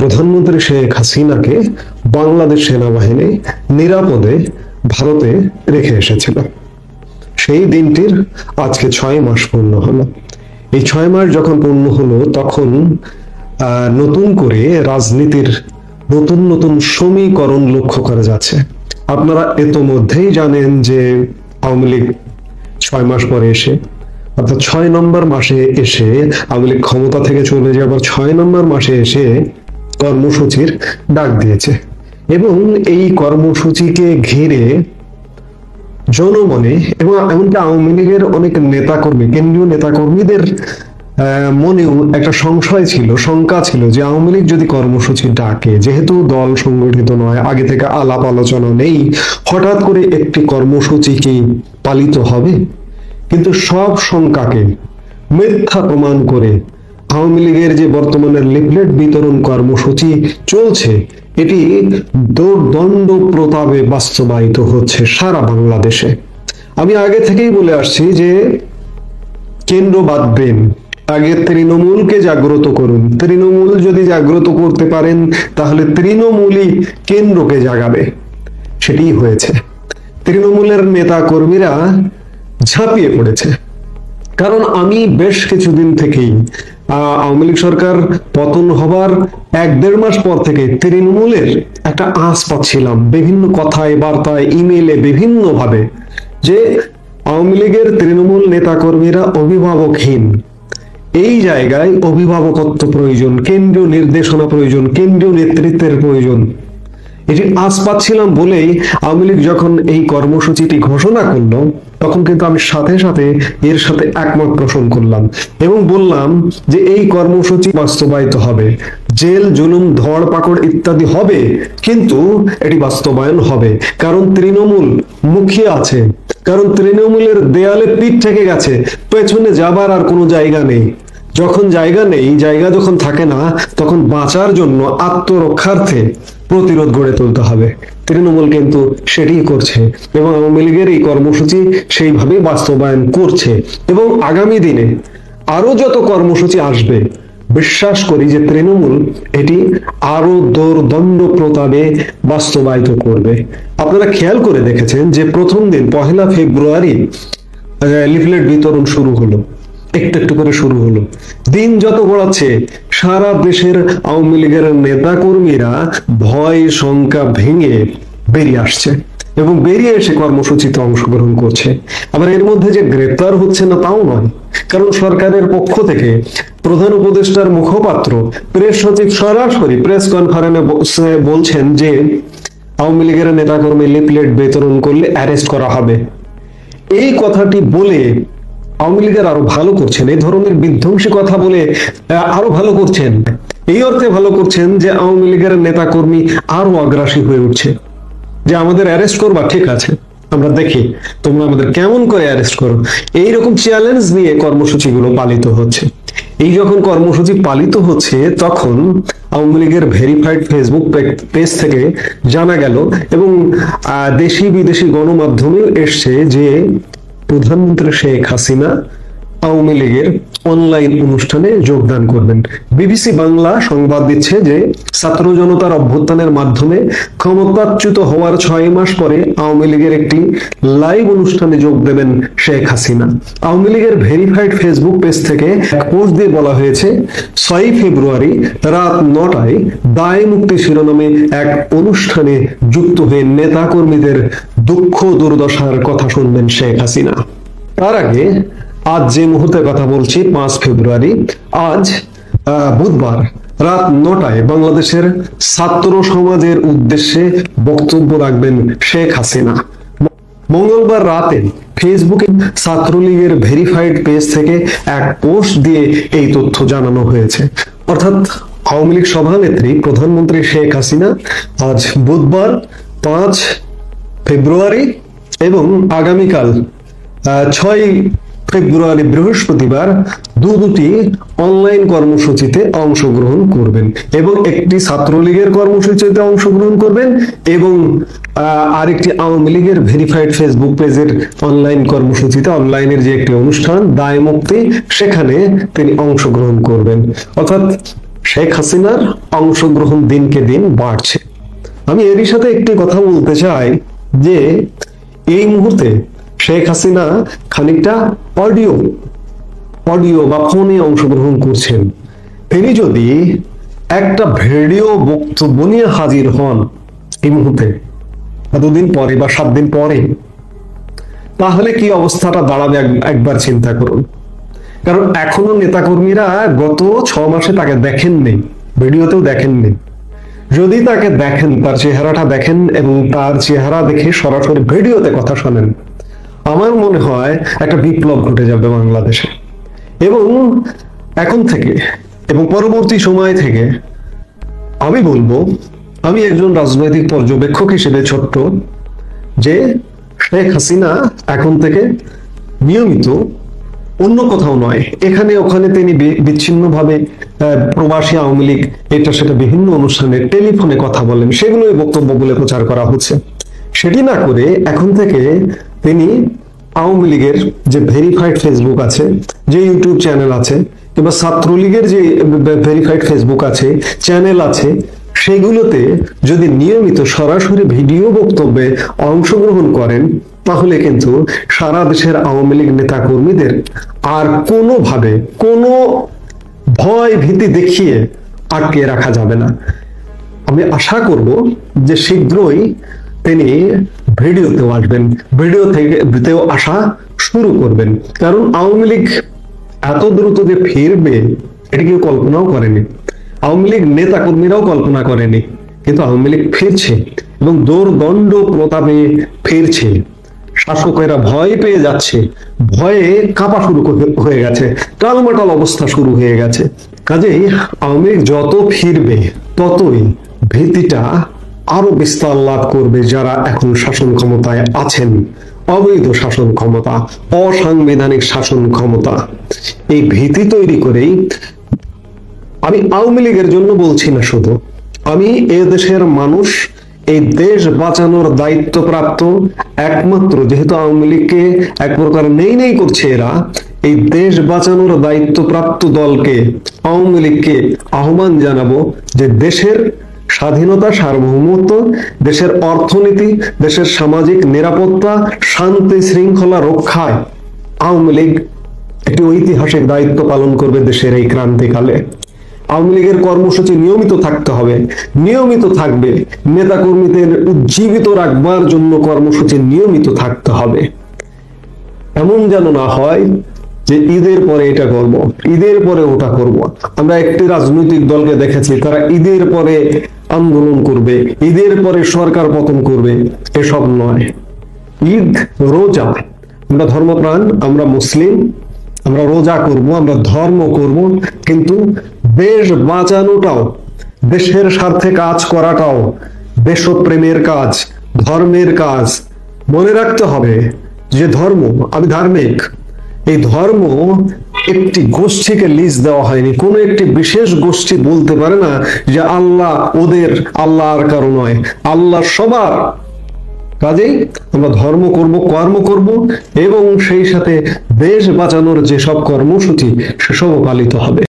প্রধানমন্ত্রী শেখ হাসিনাকে বাংলাদেশ সেনাবাহিনী নিরাপদে ভারতে রেখে এসেছিল। সেই দিনটির আজকে 6 মাস পূর্ণ হলো। এই 6 মাস যখন পূর্ণ হলো তখন নতুন করে রাজনীতির নতুন নতুন সমীকরণ লক্ষ্য করা যাচ্ছে। আপনারা ইতোমধ্যেই জানেন যে আওয়ামী লীগ 6 মাস পরে এসে, অর্থাৎ 6 নম্বর মাসে এসে আওয়ামী লীগ ক্ষমতা থেকে চলে যাবার 6 নম্বর মাসে এসে কর্মসূচির ডাক দিয়েছে এবং এই কর্মসূচিকে ঘিরে জনমনে এবং এমনকি আওয়ামী লীগের অনেক নেতাকর্মী, কেন্দ্রীয় নেতাকর্মীদের মনেও একটা সংশয় ছিল, শঙ্কা ছিল যে আওয়ামী লীগ যদি কর্মসূচি ডাকে, যেহেতু দল সংগঠিত নয়, আগে থেকে আলাপ আলোচনা নেই, হঠাৎ করে একটি কর্মসূচি কি পালিত হবে? কিন্তু সব শঙ্কাকে মিথ্যা প্রমাণ করে আওয়ামী লীগের যে বর্তমানে লিফলেট বিতরণ কর্মসূচি চলছে, এটি দোর্দণ্ড প্রতাপে বাস্তবায়িত হচ্ছে সারা বাংলাদেশে। আমি আগে থেকেই বলে আসছি যে কেন্দ্র বাদ দেন, আগে তৃণমূলকে জাগ্রত করুন। তৃণমূল যদি জাগ্রত করতে পারেন তাহলে তৃণমূলই কেন্দ্রকে জাগাবে। সেটাই হয়েছে। তৃণমূলের নেতা কর্মীরা ঝাঁপিয়ে পড়েছে। কারণ আমি বেশ কিছুদিন থেকেই আওয়ামী লীগ সরকার পতন হবার 1-1.5 মাস পর থেকে তৃণমূলের একটা আঁচ পাচ্ছিলাম বিভিন্ন কথায়, বার্তায়, ইমেইলে, বিভিন্ন ভাবে, যে আওয়ামী লীগের তৃণমূল নেতা কর্মীরা অভিভাবকহীন। এই জায়গায় অভিভাবকত্ব প্রয়োজন, কেন্দ্রীয় নির্দেশনা প্রয়োজন, কেন্দ্রীয় নেতৃত্বের প্রয়োজন। এটি আজ পাচ্ছিলাম বলেই আওয়ামী লীগ যখন এই কর্মসূচিটি ঘোষণা করলো তখন কিন্তু আমি সাথে সাথে এর সাথে একমত পোষণ করলাম এবং বললাম যে এই কর্মসূচি বাস্তবায়িত হবে, জেল, জুলুম, ধরপাকড় ইত্যাদি হবে, কিন্তু এটি বাস্তবায়ন হবে। কারণ তৃণমূল মুখিয়ে আছে, কারণ তৃণমূলের দেয়ালে পিঠ থেকে গেছে, পেছনে যাবার আর কোনো জায়গা নেই। যখন জায়গা নেই, জায়গা যখন থাকে না, তখন বাঁচার জন্য আত্মরক্ষার্থে প্রতিরোধ গড়ে তুলতে হবে। তৃণমূল কিন্তু সেটাই করছে এবং আওয়ামী লীগের এই কর্মসূচি সেইভাবে বাস্তবায়ন করছে এবং আগামী দিনে আরো যত কর্মসূচি আসবে বিশ্বাস করি যে তৃণমূল এটি আরো দোর্দণ্ড প্রতাপে বাস্তবায়িত করবে। আপনারা খেয়াল করে দেখেছেন যে প্রথম দিন 1 ফেব্রুয়ারি লিফলেট বিতরণ শুরু হলো, একটু একটু করে শুরু হলো। দিন যত গড়াচ্ছে সারা দেশের আওয়ামী লীগের নেতা কর্মীরা ভয় শঙ্কা ভেঙে বেরিয়ে আসছে এবং বেরিয়ে এসে কর্মসূচিতে অংশগ্রহণ করছে। আবার এর মধ্যে যে গ্রেপ্তার হচ্ছে না তাও নয়, কারণ সরকারের পক্ষ থেকে প্রধান উপদেষ্টার মুখপাত্র প্রেস সচিব সরাসরি প্রেস কনফারেন্সে বলছেন যে আওয়ামী লীগের নেতা কর্মী লিফলেট বিতরণ করলে অ্যারেস্ট করা হবে। এই কথাটি বলে আওয়ামী লীগের আরো ভালো করছেন, এই ধরনের বিধ্বংসী কথা বলে আরো ভালো করছেন। এই অর্থে ভালো করছেন যে আওয়ামী লীগের নেতা কর্মী আরো আগ্রাসী হয়ে উঠছে যে আমাদের অ্যারেস্ট করবা, ঠিক আছে, আমরা দেখি তোমরা আমাদের কেমন করে অ্যারেস্ট করো। এইরকম চ্যালেঞ্জ নিয়ে কর্মসূচিগুলো পালিত হচ্ছে। এই যখন কর্মসূচি পালিত হচ্ছে তখন আওয়ামী লীগের ভেরিফাইড ফেসবুক পেজ থেকে জানা গেল এবং দেশি বিদেশি গণমাধ্যমে এসছে যে প্রধানমন্ত্রী শেখ হাসিনা আওয়ামী লীগের অনলাইন অনুষ্ঠানে যোগদান করবেন। বিবিসি বাংলা সংবাদ দিচ্ছে যে ছাত্র জনতার অভ্যুত্থানের মাধ্যমে ক্ষমতাচ্যুত হওয়ার 6 মাস পরে আওয়ামী লীগের একটি লাইভ অনুষ্ঠানে যোগ দেবেন শেখ হাসিনা। আওয়ামী লীগের ভেরিফাইড ফেসবুক পেজ থেকে এক পোস্ট দিয়ে বলা হয়েছে 6 ফেব্রুয়ারি রাত 9টায় দায় মুক্তি শিরোনামে এক অনুষ্ঠানে যুক্ত হয়ে নেতা কর্মীদের দুঃখ দুর্দশার কথা শুনবেন শেখ হাসিনা। তার আগে আজ যে মুহূর্তে কথা বলছি 5 ফেব্রুয়ারি, আজ বুধবার রাত 9টায় বাংলাদেশের ছাত্র সমাজের উদ্দেশ্যে বক্তব্য রাখবেন শেখ হাসিনা। মঙ্গলবার রাতে ফেসবুকে ছাত্রলীগের ভেরিফাইড পেজ থেকে এক পোস্ট দিয়ে এই তথ্য জানানো হয়েছে। অর্থাৎ আওয়ামী লীগ সভানেত্রী প্রধানমন্ত্রী শেখ হাসিনা আজ বুধবার 5 ফেব্রুয়ারি এবং আগামীকাল 6 ফেব্রুয়ারি বৃহস্পতিবার দুটি অনলাইন কর্মসূচিতে অংশগ্রহণ করবেন এবং একটি ছাত্রলীগের কর্মসূচিতে অংশগ্রহণ করবেন এবং আরেকটি আওয়ামী লীগের ভেরিফাইড ফেসবুক পেজের অনলাইন কর্মসূচিতে, অনলাইনের যে একটি অনুষ্ঠান দায় মুক্তি, সেখানে তিনি অংশগ্রহণ করবেন। অর্থাৎ শেখ হাসিনার অংশগ্রহণ দিনকে দিন বাড়ছে। আমি এরই সাথে একটি কথা বলতে চাই যে এই মুহূর্তে শেখ হাসিনা খানিকটা অডিও বা ফোনে অংশগ্রহণ করছেন। তিনি যদি একটা ভিডিও বক্তব্য নিয়ে হাজির হন এই মুহূর্তে, দুদিন পরে বা 7 দিন পরে, তাহলে কি অবস্থাটা দাঁড়াবে একবার চিন্তা করুন। কারণ এখনো নেতাকর্মীরা গত 6 মাসে তাকে দেখেননি, ভিডিওতেও দেখেননি। যদি তাকে দেখেন, তার চেহারাটা দেখেন এবং তার চেহারা দেখে সরাসরি ভিডিওতে কথা শোনেন, আমার মনে হয় একটা বিপ্লব ঘটে যাবে বাংলাদেশে। এবং এখন থেকে এবং পরবর্তী সময় থেকে আমি বলবো, আমি একজন রাজনৈতিক পর্যবেক্ষক হিসেবে ছোট্ট, যে শেখ হাসিনা এখন থেকে নিয়মিত অন্য কোথাও নয়, এখানে ওখানে তিনি বিচ্ছিন্নভাবে প্রবাসী আওয়ামী লীগ এটা সেটা বিভিন্ন অনুষ্ঠানে টেলিফোনে কথা বলেন, সেগুলোই বক্তব্য বলে প্রচার করা হচ্ছে। সেটি না করে এখন থেকে তিনি আওয়ামী লীগের যে ভেরিফাইড ফেসবুক আছে, যে ইউটিউব চ্যানেল আছে, কিংবা ছাত্রলীগের যে ভেরিফাইড ফেসবুক আছে, চ্যানেল আছে, সেগুলোতে যদি নিয়মিত সরাসরি ভিডিও বক্তব্যে অংশগ্রহণ করেন, তাহলে কিন্তু সারা দেশের আওয়ামী লীগ নেতা কর্মীদের আর কোনোভাবে কোনো ভয় ভীতি দেখিয়ে আটকে রাখা যাবে না। আমি আশা করব যে শীঘ্রই তিনি ভিডিওতেও আসবেন, ভিডিওতেও আসা শুরু করবেন। কারণ আওয়ামী লীগ এত দ্রুত যে ফিরবে এটা কেউ কল্পনাও করেনি, আওয়ামী লীগ নেতা কর্মীরাও কল্পনা করেনি, কিন্তু আওয়ামী লীগ ফিরছে এবং দৌর্দণ্ড প্রতাপে ফিরছে। শাসকেরা ভয় পেয়ে যাচ্ছে, ভয়ে কাঁপা শুরু হয়ে গেছে, টালমাটাল অবস্থা শুরু হয়ে গেছে। কাজেই আওয়ামী লীগ যত ফিরবে ততই ভীতিটা আরো বিস্তার লাভ করবে যারা এখন শাসন ক্ষমতায় আছেন। অবৈধ শাসন ক্ষমতা, অসাংবিধানিক শাসন ক্ষমতা, এই ভীতি তৈরি করেই আমি আওয়ামী লীগের জন্য বলছি না শুধু, আমি এ দেশের মানুষ, এই দেশ বাঁচানোর দায়িত্বপ্রাপ্ত একমাত্র, যেহেতু আওয়ামী লীগকে এক প্রকার নেই করছে এরা, এই দেশ বাঁচানোর দায়িত্বপ্রাপ্ত দলকে, আওয়ামী লীগকে আহ্বান জানাবো যে দেশের স্বাধীনতা, সার্বভৌমত্ব, দেশের অর্থনীতি, দেশের সামাজিক নিরাপত্তা, শান্তি শৃঙ্খলা রক্ষায় আওয়ামী লীগ একটি ঐতিহাসিক দায়িত্ব পালন করবে দেশের এই ক্রান্তিকালে। আওয়ামী লীগের কর্মসূচি নিয়মিত থাকতে হবে, নিয়মিত থাকবে। নেতা কর্মীদের উজ্জীবিত রাখবার জন্য কর্মসূচি নিয়মিত থাকতে হবে। এমন যেন না হয় যে ঈদের পরে এটা করব, ঈদের পরে ওটা করব। আমরা একটি রাজনৈতিক দলকে দেখেছি, তারা ঈদের পরে আন্দোলন করবে, ঈদের পরে সরকার পতন করবে। এসব নয়। ঈদ, রোজা, আমরা ধর্মপ্রাণ, আমরা মুসলিম, আমরা রোজা করব, আমরা ধর্ম করব, কিন্তু দেশ বাঁচানোটাও, দেশের স্বার্থে কাজ করাটাও দেশপ্রেমের কাজ, ধর্মের কাজ। মনে রাখতে হবে যে ধর্ম, আমি ধার্মিক, এই ধর্ম একটি গোষ্ঠীকে লিজ দেওয়া হয়নি। কোনো একটি বিশেষ গোষ্ঠী বলতে পারে না যে আল্লাহ ওদের, আল্লাহ আর কারো নয়, আল্লাহ সবার। কাজেই আমরা ধর্ম করব, কর্ম করব এবং সেই সাথে দেশ বাঁচানোর যেসব কর্মসূচি সেসবও পালিত হবে।